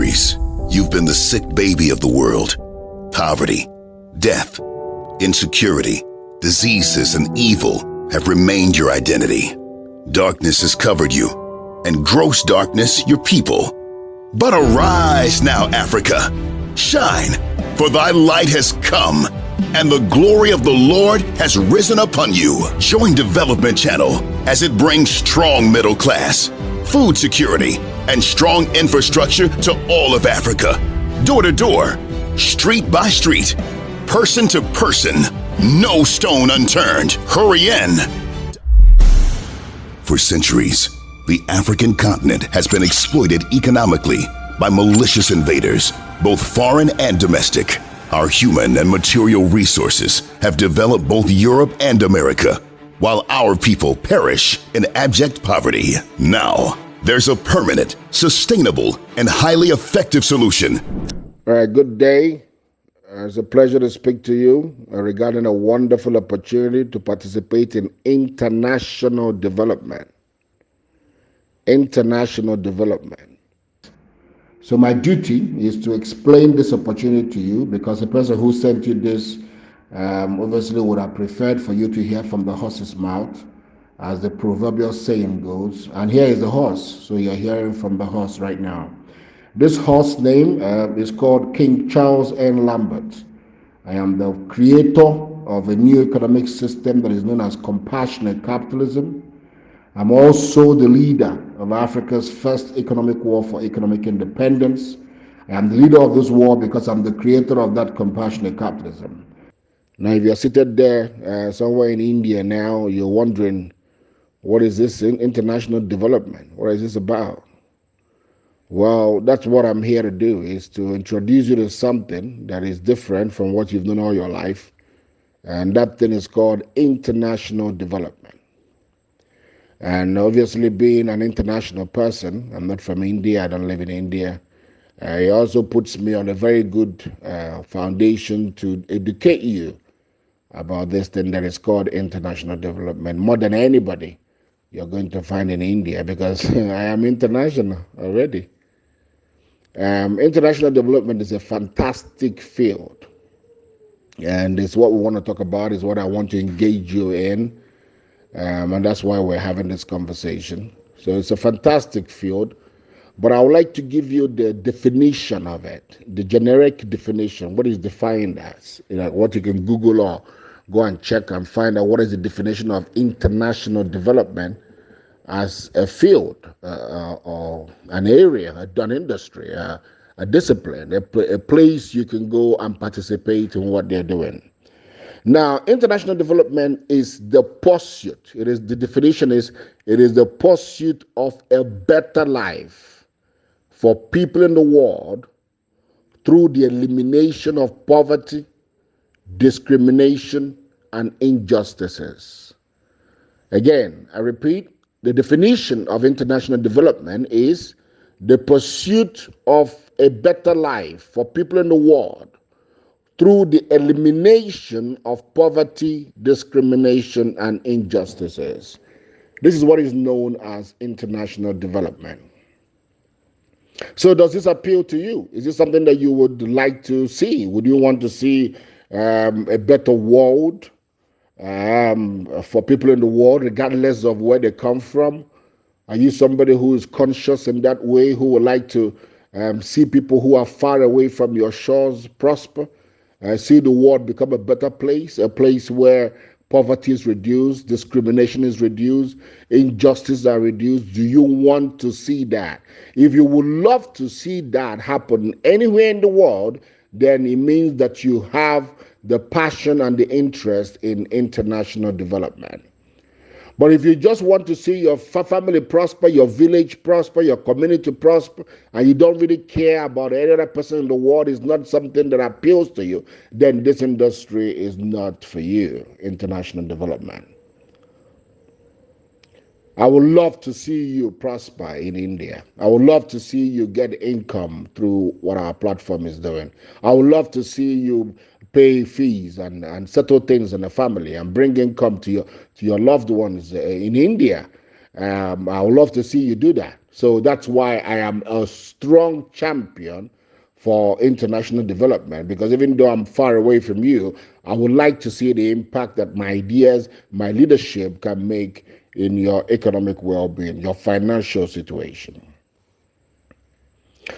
centuries, you've been the sick baby of the world. Poverty, death, insecurity, diseases, and evil have remained your identity. Darkness has covered you, and gross darkness your people. But arise now, Africa. Shine, for thy light has come, and the glory of the Lord has risen upon you. Join Development Channel as it brings strong middle class, food security, and strong infrastructure to all of Africa. Door to door, street by street, person to person, no stone unturned. Hurry in. For centuries, the African continent has been exploited economically by malicious invaders, both foreign and domestic. Our human and material resources have developed both Europe and America, while our people perish in abject poverty. Now, there's a permanent, sustainable, and highly effective solution. All right, good day. It's a pleasure to speak to you regarding a wonderful opportunity to participate in international development. International development. So my duty is to explain this opportunity to you, because the person who sent you this obviously would have preferred for you to hear from the horse's mouth, as the proverbial saying goes. And here is the horse. So you're hearing from the horse right now. This horse name is called King Charles N. Lambert. I am the creator of a new economic system that is known as compassionate capitalism. I'm also the leader of Africa's first economic war for economic independence. I am the leader of this war because I'm the creator of that compassionate capitalism. Now, if you're seated there somewhere in India now, you're wondering, what is this international development? What is this about? Well, that's what I'm here to do, is to introduce you to something that is different from what you've known all your life. And that thing is called international development. And obviously, being an international person, I'm not from India, I don't live in India. It also puts me on a very good foundation to educate you about this thing that is called international development, more than anybody you're going to find in India, because I am international already. International development is a fantastic field, and it's what we want to talk about, is what I want to engage you in, and that's why we're having this conversation. So it's a fantastic field, but I would like to give you the definition of it, the generic definition, what is defined as, what you can Google or go and check and find out what is the definition of international development as a field or an area, an industry, a discipline, a place you can go and participate in what they're doing. Now, international development is the pursuit. The definition is, it is the pursuit of a better life for people in the world through the elimination of poverty, discrimination, and injustices. Again, I repeat, the definition of international development is the pursuit of a better life for people in the world through the elimination of poverty, discrimination, and injustices. This is what is known as international development. So does this appeal to you? Is this something that you would like to see? Would you want to see a better world for people in the world, regardless of where they come from? Are you somebody who is conscious in that way, who would like to see people who are far away from your shores prosper, see the world become a better place, a place where poverty is reduced, discrimination is reduced, injustices are reduced? Do you want to see that? If you would love to see that happen anywhere in the world, then it means that you have the passion and the interest in international development. But if you just want to see your family prosper, your village prosper, your community prosper, and you don't really care about any other person in the world, is not something that appeals to you, then this industry is not for you, international development. I would love to see you prosper in India. I would love to see you get income through what our platform is doing. I would love to see you pay fees and settle things in the family and bring income to your loved ones in India. I would love to see you do that. So that's why I am a strong champion for international development, because even though I'm far away from you, I would like to see the impact that my ideas, my leadership can make in your economic well-being, your financial situation.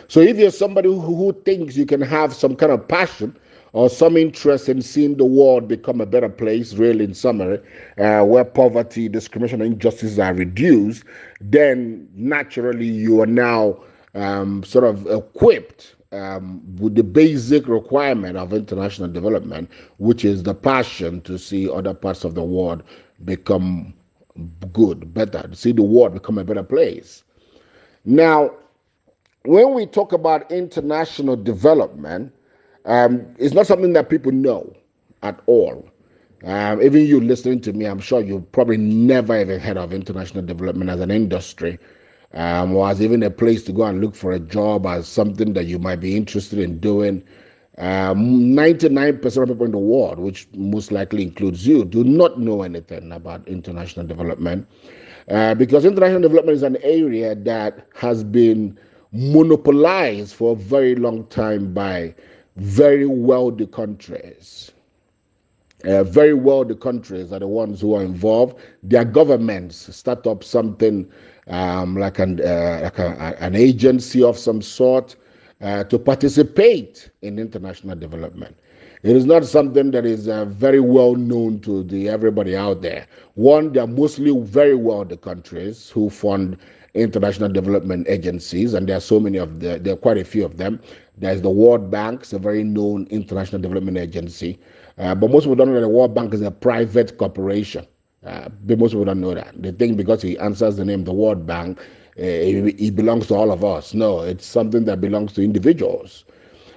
So if you're somebody who thinks you can have some kind of passion or some interest in seeing the world become a better place, really in summary, where poverty, discrimination, and injustices are reduced, then naturally you are now sort of equipped with the basic requirement of international development, which is the passion to see other parts of the world become good, better, to see the world become a better place. Now, when we talk about international development, it's not something that people know at all. Even you listening to me, I'm sure you probably never even heard of international development as an industry, or as even a place to go and look for a job, as something that you might be interested in doing. 99% of people in the world, which most likely includes you, do not know anything about international development, because international development is an area that has been monopolized for a very long time by very wealthy countries. Very wealthy countries are the ones who are involved. Their governments start up something an agency of some sort to participate in international development. It is not something that is very well known to everybody out there. One, they are mostly very wealthy countries who fund international development agencies, and there are so many of there are quite a few of them. There's the World Bank, it's a very known international development agency, but most people don't know that the World Bank is a private corporation. But most people don't know that. They think because he answers the name the World Bank, he belongs to all of us. No, it's something that belongs to individuals.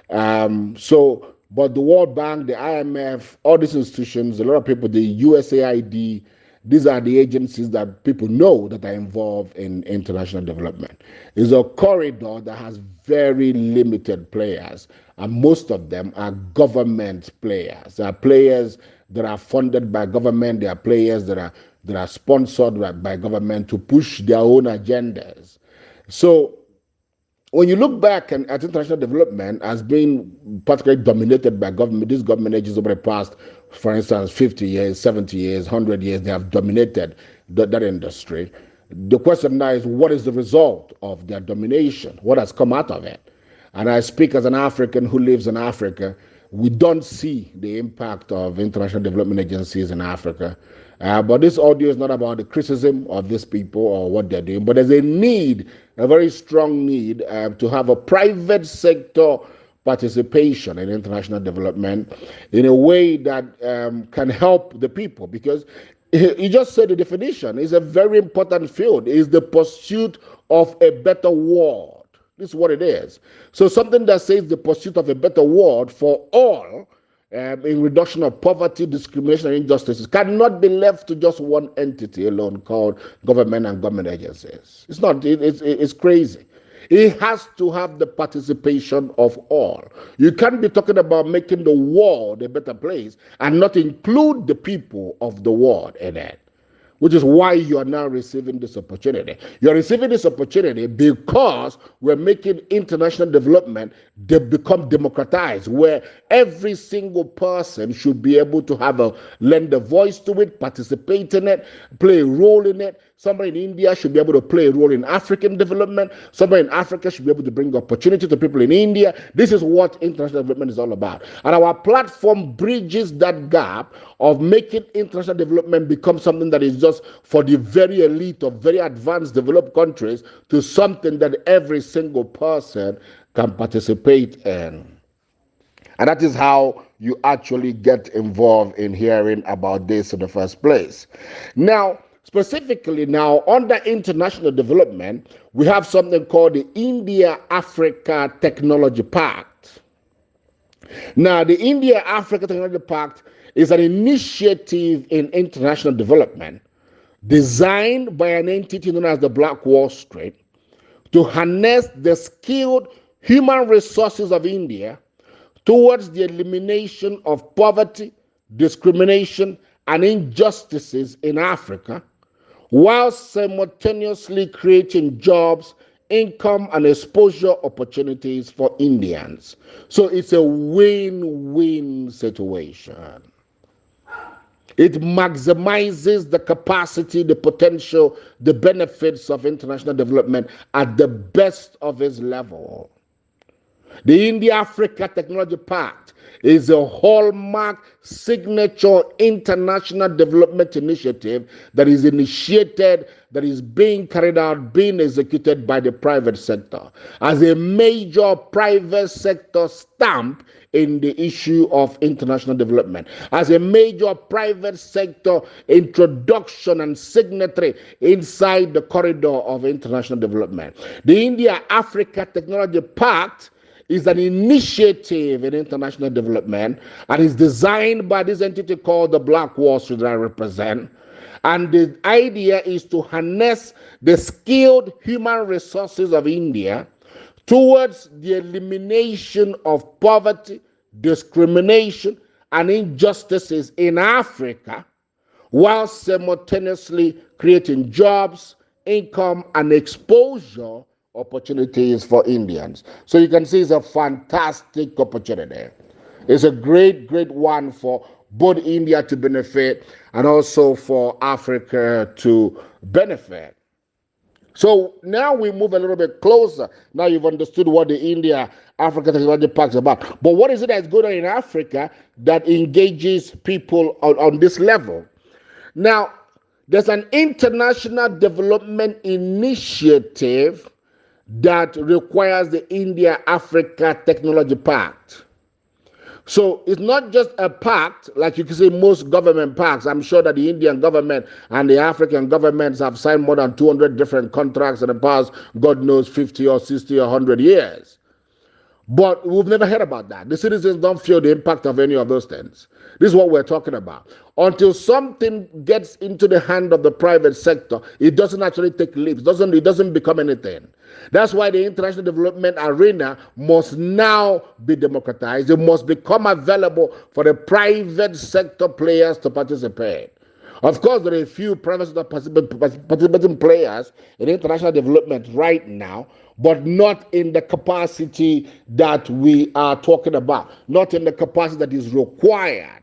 But the World Bank, the IMF, all these institutions, a lot of people, the USAID, these are the agencies that people know that are involved in international development. It's a corridor that has very limited players, and most of them are government players. They are players that are funded by government. They are players that are sponsored by government to push their own agendas. So when you look back at international development as being particularly dominated by government, these government agencies over the past, for instance, 50 years, 70 years, 100 years, they have dominated that industry. The question now is, what is the result of their domination? What has come out of it? And I speak as an African who lives in Africa. We don't see the impact of international development agencies in Africa. But this audio is not about the criticism of these people or what they're doing, but there's a need, a very strong need to have a private sector participation in international development in a way that can help the people, because you just said the definition is a very important field, is the pursuit of a better world. This is what it is. So something that says the pursuit of a better world for all, in reduction of poverty, discrimination, and injustices, cannot be left to just one entity alone called government and government agencies. It's not. It's crazy. It has to have the participation of all. You can't be talking about making the world a better place and not include the people of the world in it, which is why you are now receiving this opportunity. You're receiving this opportunity because we're making international development become democratized, where every single person should be able to lend a voice to it, participate in it, play a role in it. Somebody in India should be able to play a role in African development. Somebody in Africa should be able to bring opportunity to people in India. This is what international development is all about. And our platform bridges that gap of making international development become something that is just for the very elite of very advanced developed countries to something that every single person can participate in. And that is how you actually get involved in hearing about this in the first place. Now, specifically now, under international development, we have something called the India-Africa Technology Pact. Now, the India-Africa Technology Pact is an initiative in international development designed by an entity known as the Black Wall Street to harness the skilled human resources of India towards the elimination of poverty, discrimination, and injustices in Africa, while simultaneously creating jobs, income, and exposure opportunities for Indians. So it's a win-win situation. It maximizes the capacity, the potential, the benefits of international development at the best of its level. The India-Africa Technology Pact is a hallmark signature international development initiative that is initiated, that is being carried out, being executed by the private sector as a major private sector stamp in the issue of international development, as a major private sector introduction and signatory inside the corridor of international development. The India-Africa Technology Pact is an initiative in international development and is designed by this entity called the Black Wall Street that I represent. And the idea is to harness the skilled human resources of India towards the elimination of poverty, discrimination, and injustices in Africa, while simultaneously creating jobs, income, and exposure opportunities for Indians. So you can see it's a fantastic opportunity. It's a great one for both India to benefit and also for Africa to benefit. So now we move a little bit closer. Now you've understood what the India-Africa Technology Pact is about. But what is it that's going on in Africa that engages people on this level? Now, there's an international development initiative that requires the India-Africa Technology Pact. So it's not just a pact, like you can see most government pacts. I'm sure that the Indian government and the African governments have signed more than 200 different contracts in the past, God knows, 50 or 60 or 100 years. But we've never heard about that. The citizens don't feel the impact of any of those things. This is what we're talking about. Until something gets into the hand of the private sector, it doesn't actually take leaps. It doesn't become anything. That's why the international development arena must now be democratized. It must become available for the private sector players to participate. Of course, there are a few private sector participating players in international development right now, but not in the capacity that we are talking about, not in the capacity that is required.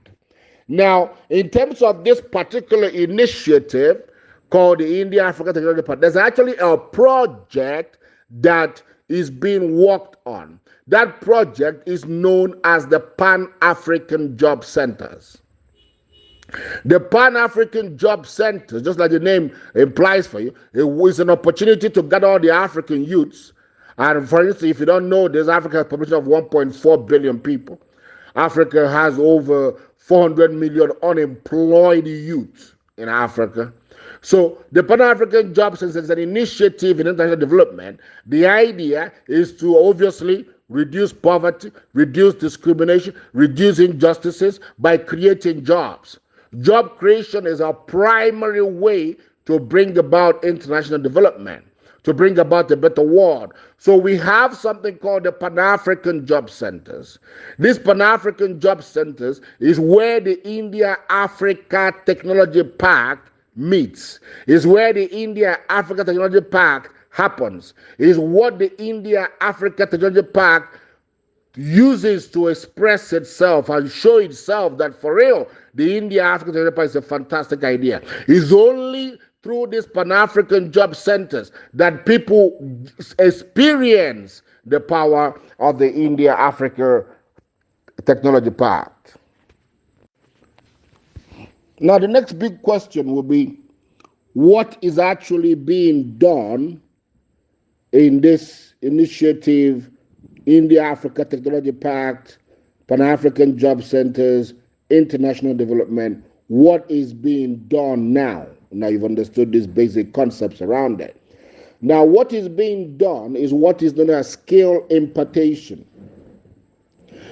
Now, in terms of this particular initiative called the India-Africa Technology Pact, there's actually a project that is being worked on. That project is known as the Pan-African Job Centers. The Pan-African Job Center, just like the name implies for you, it is an opportunity to gather all the African youths. And for instance, if you don't know, there's Africa's population of 1.4 billion people. Africa has over 400 million unemployed youth in Africa. So the Pan-African Job Center is an initiative in international development. The idea is to obviously reduce poverty, reduce discrimination, reduce injustices by creating jobs. Job creation is a primary way to bring about international development, to bring about a better world. So we have something called the Pan-African Job Centers. These Pan-African Job Centers is where the India-Africa Technology Pact meets. Is where the India-Africa Technology Pact happens. Is what the India-Africa Technology Pact uses to express itself and show itself that for real, the India-Africa Technology Pact is a fantastic idea. It's only through these Pan-African job centers that people experience the power of the India-Africa Technology Pact. Now, the next big question will be, what is actually being done in this initiative, India-Africa Technology Pact, Pan-African Job Centers, international development? What is being done now? Now you've understood these basic concepts around it. Now, what is being done is what is known as skill impartation.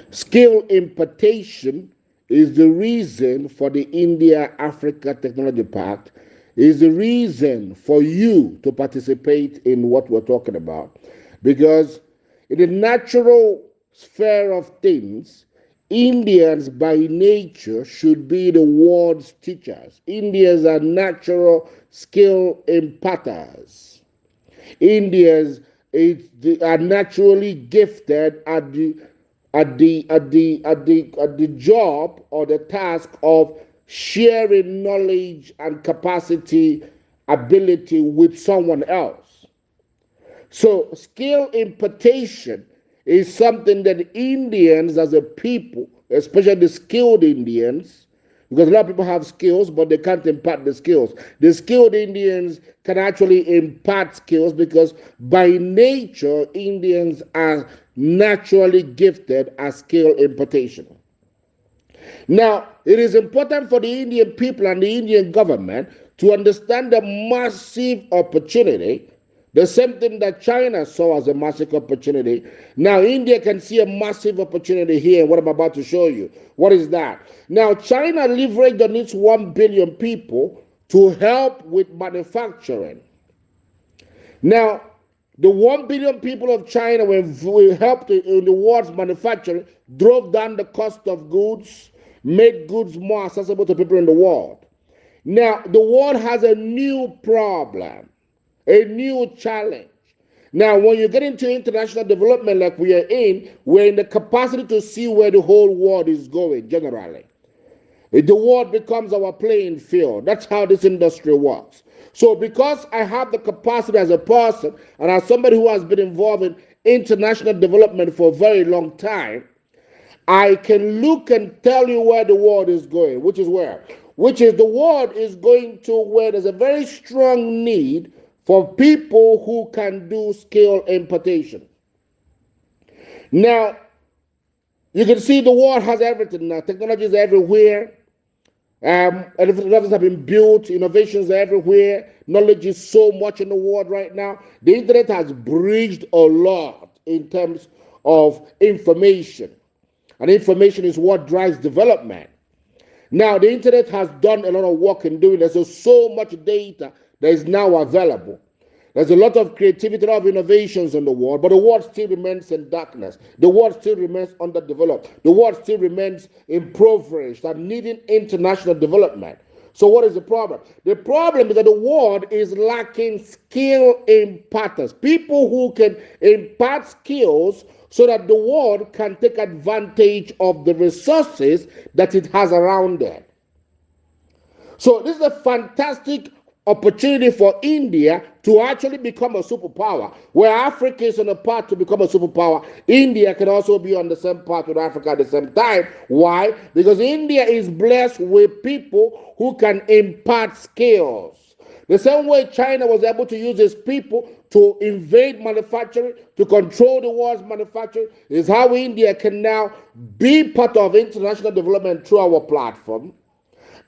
Skill impartation is the reason for the India-Africa Technology Pact, is the reason for you to participate in what we're talking about. Because in the natural sphere of things, Indians by nature should be the world's teachers. Indians are natural skill imparters. Indians are naturally gifted at the job or the task of sharing knowledge and capacity, ability with someone else. So skill impartation is something that Indians as a people, especially the skilled Indians, because a lot of people have skills, but they can't impart the skills. The skilled Indians can actually impart skills because by nature, Indians are naturally gifted at skill impartation. Now, it is important for the Indian people and the Indian government to understand the massive opportunity, the same thing that China saw as a massive opportunity. Now, India can see a massive opportunity here, what I'm about to show you. What is that? Now, China leveraged on its 1 billion people to help with manufacturing. Now, the 1 billion people of China, when we helped in the world's manufacturing, drove down the cost of goods, made goods more accessible to people in the world. Now, the world has a new problem, a new challenge. Now, when you get into international development like we are in, we're in the capacity to see where the whole world is going generally. The world becomes our playing field. That's how this industry works. So because I have the capacity as a person and as somebody who has been involved in international development for a very long time, I can look and tell you where the world is going, which is where? Which is the world is going to where there's a very strong need for people who can do skill impartation. Now, you can see the world has everything now. Technology is everywhere. Everything have been built, innovations are everywhere, knowledge is so much in the world right now. The internet has bridged a lot in terms of information, and information is what drives development. Now, the internet has done a lot of work in doing this. There's so much data that is now available. There's a lot of creativity, a lot of innovations in the world, but the world still remains in darkness. The world still remains underdeveloped. The world still remains impoverished and needing international development. So what is the problem? The problem is that the world is lacking skill imparters, people who can impart skills so that the world can take advantage of the resources that it has around it. So this is a fantastic opportunity for India to actually become a superpower. Where Africa is on a path to become a superpower, India can also be on the same path with Africa at the same time. Why? Because India is blessed with people who can impart skills. The same way China was able to use its people to invade manufacturing, to control the world's manufacturing, is how India can now be part of international development through our platform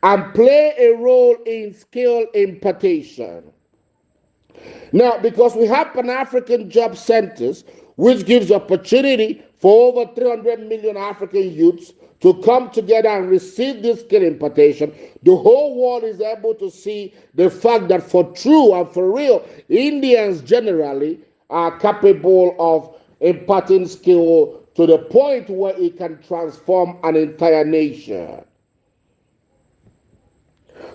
and play a role in skill impartation. Now, because we have Pan-African job centers, which gives opportunity for over 300 million African youths to come together and receive this skill impartation, the whole world is able to see the fact that for true and for real, Indians generally are capable of imparting skill to the point where it can transform an entire nation.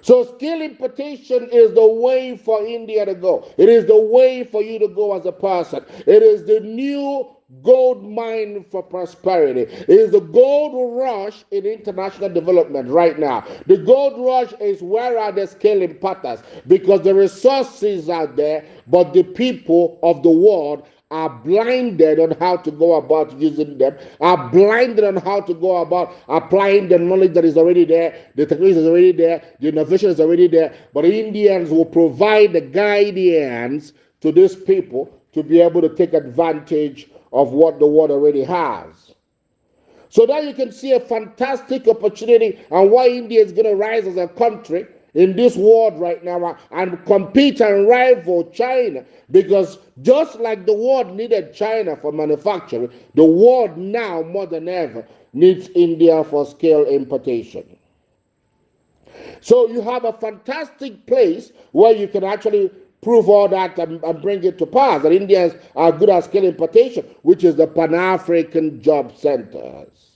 So skill impartation is the way for India to go. It is the way for you to go as a person. It is the new gold mine for prosperity. It is the gold rush in international development right now. The gold rush is where are the skill imparters? Because the resources are there, but the people of the world are blinded on how to go about using them, are blinded on how to go about applying the knowledge that is already there, the technology is already there, the innovation is already there, but the Indians will provide the guidance to these people to be able to take advantage of what the world already has. So now you can see a fantastic opportunity and why India is going to rise as a country in this world right now and compete and rival China, because just like the world needed China for manufacturing, the world now more than ever needs India for skill importation. So you have a fantastic place where you can actually prove all that and bring it to pass. And Indians are good at skill importation, which is the Pan-African job centers.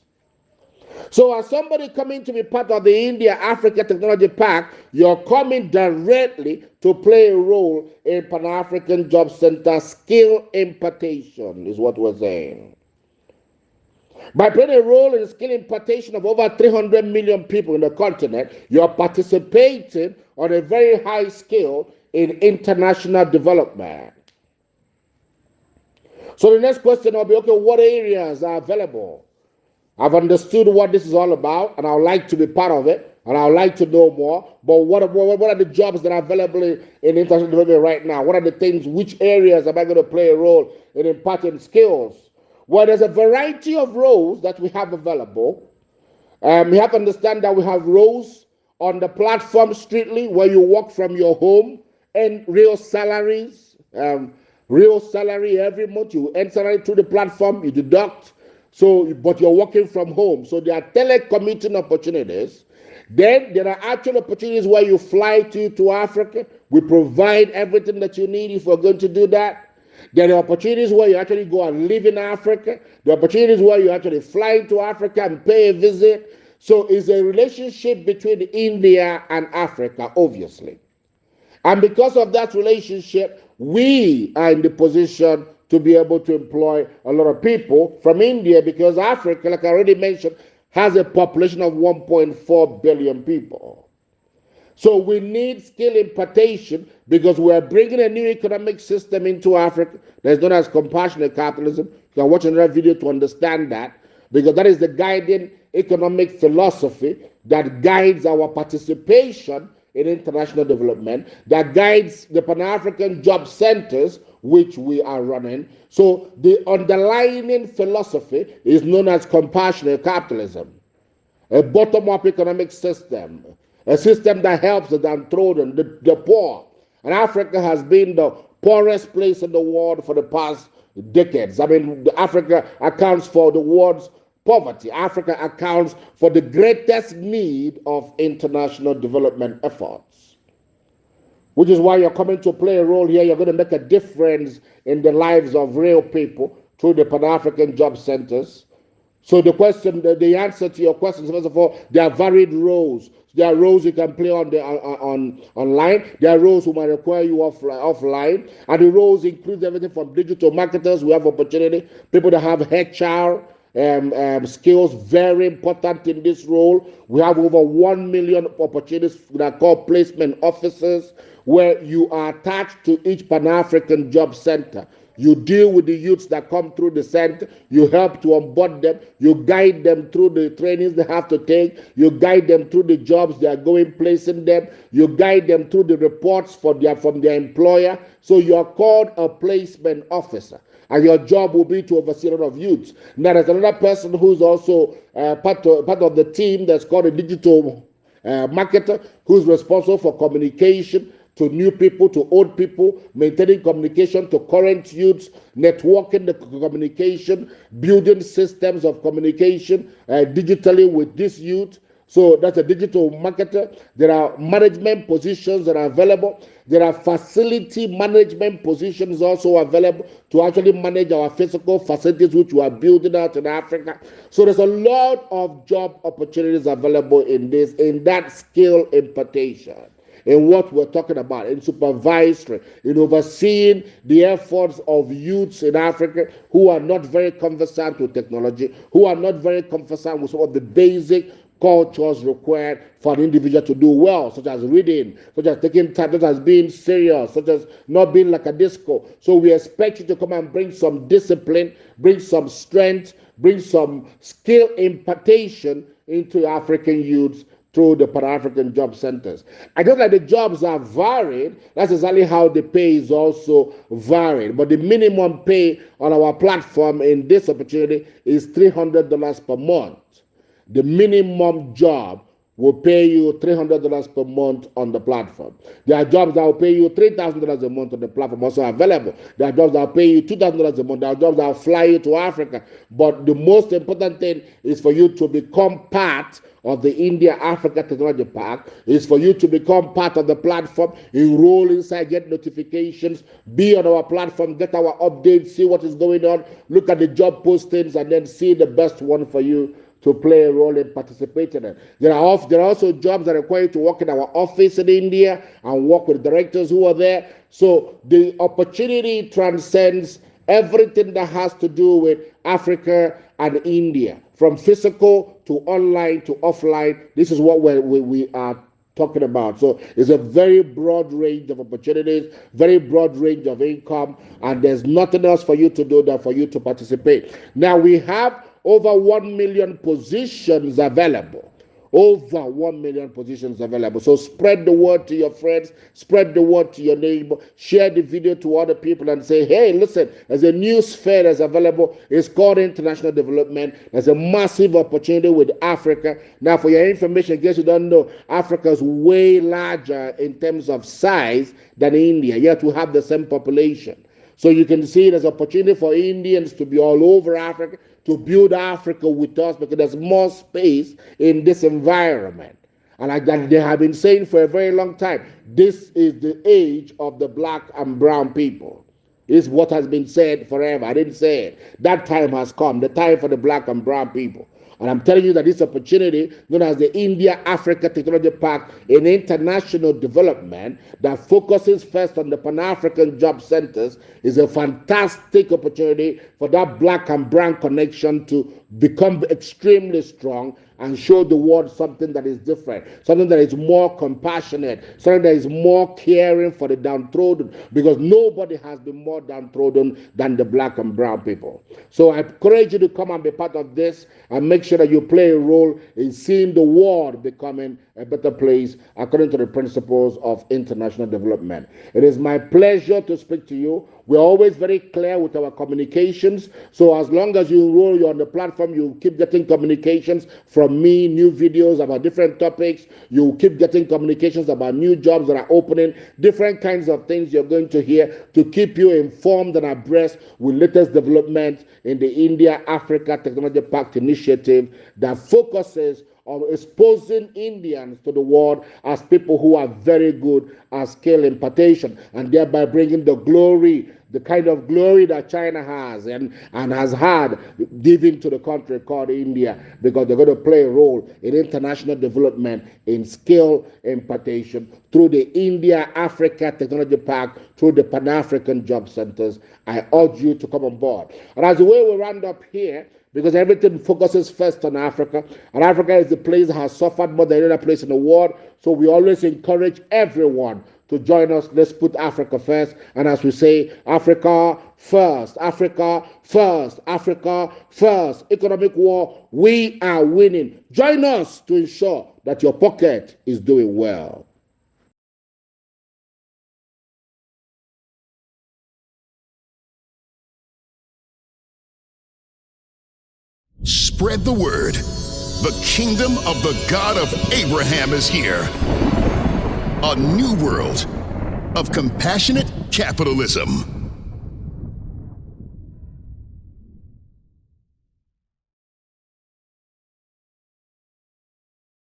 So as somebody coming to be part of the India-Africa Technology Pact, you're coming directly to play a role in Pan-African Job Center skill impartation, is what we're saying. By playing a role in the skill impartation of over 300 million people in the continent, you're participating on a very high scale in international development. So the next question will be, okay, what areas are available? I've understood what this is all about, and I would like to be part of it, and I would like to know more. But what are the jobs that are available in international development right now? What are the things, which areas am I going to play a role in imparting skills? Well, there's a variety of roles that we have available. We have to understand that we have roles on the platform strictly, where you work from your home and real salaries. Real salary every month. You earn salary through the platform, you deduct. So, but you're working from home. So there are telecommuting opportunities. Then there are actual opportunities where you fly to Africa. We provide everything that you need if we're going to do that. There are opportunities where you actually go and live in Africa. There are opportunities where you actually fly to Africa and pay a visit. So it's a relationship between India and Africa, obviously. And because of that relationship, we are in the position to be able to employ a lot of people from India, because Africa, like I already mentioned, has a population of 1.4 billion people. So we need skill impartation, because we're bringing a new economic system into Africa that's known as compassionate capitalism. You can watch another video to understand that, because that is the guiding economic philosophy that guides our participation in international development, that guides the Pan-African job centers which we are running. So the underlying philosophy is known as compassionate capitalism, a bottom-up economic system, a system that helps the downtrodden, the poor. And Africa has been the poorest place in the world for the past decades. I mean, Africa accounts for the world's poverty. Africa accounts for the greatest need of international development efforts, which is why you're coming to play a role here. You're going to make a difference in the lives of real people through the Pan-African job centers. So the question, the answer to your question, first of all, there are varied roles. There are roles you can play online. There are roles who might require you offline. And the roles include everything from digital marketers. We have opportunity. People that have HR skills, very important in this role. We have over 1 million opportunities that are called placement officers, where you are attached to each Pan-African job center. You deal with the youths that come through the center. You help to onboard them. You guide them through the trainings they have to take. You guide them through the jobs they are going, placing them. You guide them through the reports from their of So you are called a placement officer. And your job will be to oversee a lot of youths. Now, there's another person who's also part of the team that's called a digital marketer, who's responsible for communication to new people, to old people, maintaining communication to current youths, networking the communication, building systems of communication digitally with this youth. So that's a digital marketer. There are management positions that are available. There are facility management positions also available to actually manage our physical facilities, which we are building out in Africa. So there's a lot of job opportunities available in that skill impartation, in what we're talking about, in supervisory, in overseeing the efforts of youths in Africa who are not very conversant with technology, who are not very conversant with some of the basic cultures required for an individual to do well, such as reading, such as taking time, such as being serious, such as not being like a disco. So we expect you to come and bring some discipline, bring some strength, bring some skill impartation into African youths through the Pan-African job centers. I just like the jobs are varied. That's exactly how the pay is also varied. But the minimum pay on our platform in this opportunity is $300 per month. The minimum job will pay you $300 per month on the platform. There are jobs that will pay you $3,000 a month on the platform, also available. There are jobs that will pay you $2,000 a month. There are jobs that will fly you to Africa. But the most important thing is for you to become part of the India-Africa Technology Pact, is for you to become part of the platform, enroll inside, get notifications, be on our platform, get our updates, see what is going on, look at the job postings, and then see the best one for you to play a role in participating in. There are also jobs that require you to work in our office in India and work with directors who are there. So the opportunity transcends everything that has to do with Africa and India, from physical to online to offline. This is what we are talking about. So it's a very broad range of opportunities, very broad range of income, and there's nothing else for you to do than for you to participate. Now we have over 1 million positions available. Over 1 million positions available. So spread the word to your friends, spread the word to your neighbor, share the video to other people and say, hey, listen, there's a new sphere that's available. It's called international development. There's a massive opportunity with Africa. Now, for your information, in case you don't know, Africa is way larger in terms of size than India, yet we have the same population. So you can see there's opportunity for Indians to be all over Africa, to build Africa with us, because there's more space in this environment. And like that, they have been saying for a very long time, this is the age of the black and brown people. It's what has been said forever. I didn't say it. That time has come, the time for the black and brown people. And I'm telling you that this opportunity, known as the India-Africa Technology Pact, in international development that focuses first on the Pan-African job centers, is a fantastic opportunity for that black and brown connection to become extremely strong and show the world something that is different, something that is more compassionate, something that is more caring for the downtrodden, because nobody has been more downtrodden than the black and brown people. So I encourage you to come and be part of this and make sure that you play a role in seeing the world becoming a better place according to the principles of international development. It is my pleasure to speak to you. We're always very clear with our communications. So as long as you enroll, you're on the platform, you keep getting communications from me, new videos about different topics. You keep getting communications about new jobs that are opening, different kinds of things you're going to hear to keep you informed and abreast with latest developments in the India-Africa Technology Pact initiative that focuses on exposing Indians to the world as people who are very good at skill impartation, and thereby bringing the glory, the kind of glory that China has and has had given to the country called India, because they're going to play a role in international development in skill impartation through the India-Africa Technology Pact, through the Pan-African job centers. I urge you to come on board. And as the way we round up here, because everything focuses first on Africa, and Africa is the place that has suffered more than any other place in the world. So we always encourage everyone to join us. Let's put Africa first. And as we say, Africa first, Africa first, Africa first. Economic war, we are winning. Join us to ensure that your pocket is doing well. Spread the word. The kingdom of the God of Abraham is here. A new world of compassionate capitalism.